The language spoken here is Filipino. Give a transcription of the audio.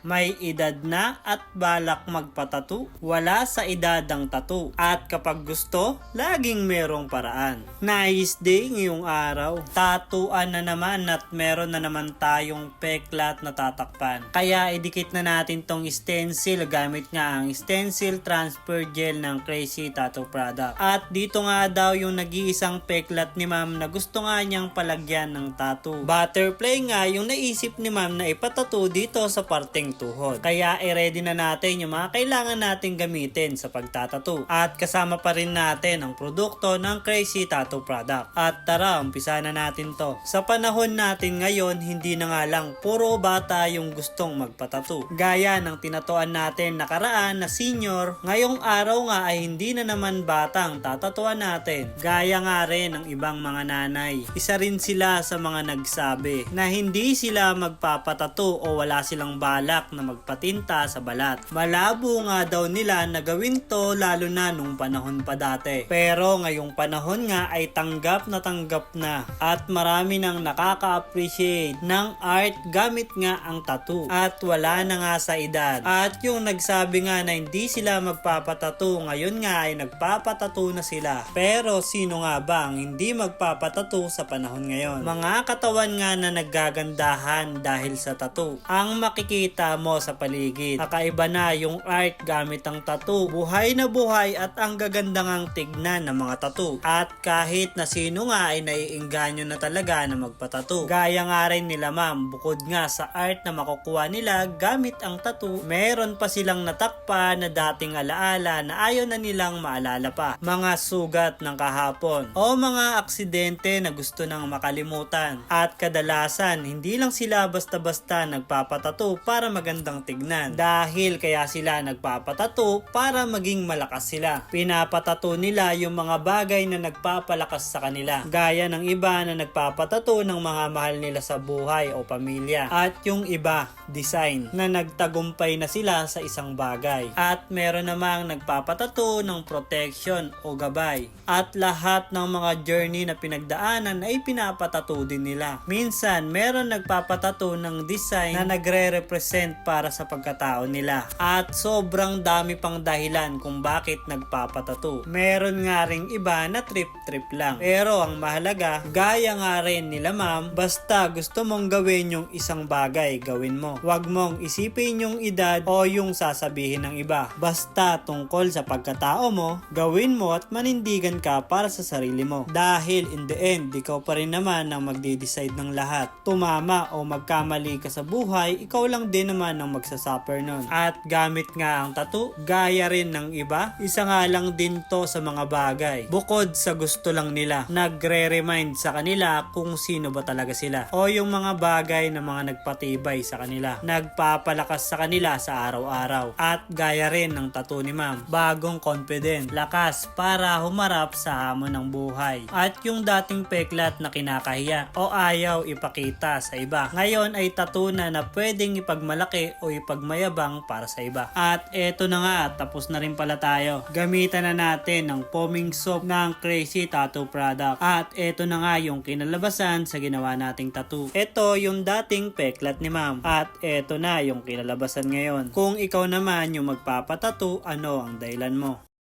May edad na at balak magpatato? Wala sa edad ang tattoo. At kapag gusto, laging merong paraan. Nice day ngayong araw. Tatuan na naman at meron na naman tayong peklat na tatakpan. Kaya idikit na natin tong stencil gamit nga ang stencil transfer gel ng Crazy Tattoo Product. At dito nga daw yung nag-iisang peklat ni ma'am na gusto nga niyang palagyan ng tattoo. Butterfly nga yung naisip ni ma'am na ipatato dito sa parteng tuhod. Kaya i-ready na natin yung mga kailangan nating gamitin sa pagtatato. At kasama pa rin natin ang produkto ng Crazy Tattoo Product. At tara, umpisa na natin to. Sa panahon natin ngayon, hindi na nga lang puro bata yung gustong magpatato. Gaya ng tinatuan natin nakaraan na senior, ngayong araw nga ay hindi na naman batang tatatuan natin. Gaya nga rin ng ibang mga nanay. Isa rin sila sa mga nagsabi na hindi sila magpapatato o wala silang balak na magpatinta sa balat. Malabo nga daw nila na gawin to lalo na nung panahon pa dati. Pero ngayong panahon nga ay tanggap na at marami nang nakaka-appreciate ng art gamit nga ang tattoo at wala na nga sa edad. At yung nagsabi nga na hindi sila magpapatato ngayon nga ay nagpapatato na sila. Pero sino nga ba ang hindi magpapatato sa panahon ngayon? Mga katawan nga na naggagandahan dahil sa tattoo ang makikita mo sa paligid. Kakaiba na yung art gamit ang tattoo. Buhay na buhay at ang gaganda ngang tignan ng mga tattoo. At kahit na sino nga ay naiengganyo na talaga na magpatato. Gaya nga rin nila ma'am, bukod nga sa art na makukuha nila gamit ang tattoo, meron pa silang natakpan na dating alaala na ayaw na nilang maalala pa. Mga sugat ng kahapon o mga aksidente na gusto nang makalimutan. At kadalasan, hindi lang sila basta-basta nagpapatato para magandang tignan. Dahil kaya sila nagpapatato para maging malakas sila. Pinapatato nila yung mga bagay na nagpapalakas sa kanila. Gaya ng iba na nagpapatato ng mga mahal nila sa buhay o pamilya. At yung iba, design, na nagtagumpay na sila sa isang bagay. At meron namang nagpapatato ng protection o gabay. At lahat ng mga journey na pinagdaanan ay pinapatato din nila. Minsan, meron nagpapatato ng design na nagre-represent para sa pagkatao nila. At sobrang dami pang dahilan kung bakit nagpapatato. Meron nga ring iba na trip-trip lang. Pero ang mahalaga, gaya nga rin nila ma'am, basta gusto mong gawin yung isang bagay, gawin mo. Huwag mong isipin yung edad o yung sasabihin ng iba. Basta tungkol sa pagkatao mo, gawin mo at manindigan ka para sa sarili mo. Dahil in the end, ikaw pa rin naman ang magde-decide ng lahat. Tumama o magkamali ka sa buhay, ikaw lang din naman ang magsasuffer nun. At gamit nga ang tattoo, gaya rin ng iba, isa nga lang din to sa mga bagay. Bukod sa gusto lang nila, nagre-remind sa kanila kung sino ba talaga sila. O yung mga bagay na mga nagpatibay sa kanila, nagpapalakas sa kanila sa araw-araw. At gaya rin ng tattoo ni ma'am, bagong confident, lakas para humarap sa hamon ng buhay. At yung dating peklat na kinakahiya o ayaw ipakita sa iba, ngayon ay tattoo na pwedeng ipagmalaki o ipagmayabang para sa iba. At eto na nga, tapos na rin pala tayo. Gamitan na natin ng foaming soap ng Crazy Tattoo Product. At eto na nga yung kinalabasan sa ginawa nating tattoo. Eto yung dating peklat ni ma'am. At eto na yung kinalabasan ngayon. Kung ikaw naman yung magpapatattoo, ano ang dahilan mo?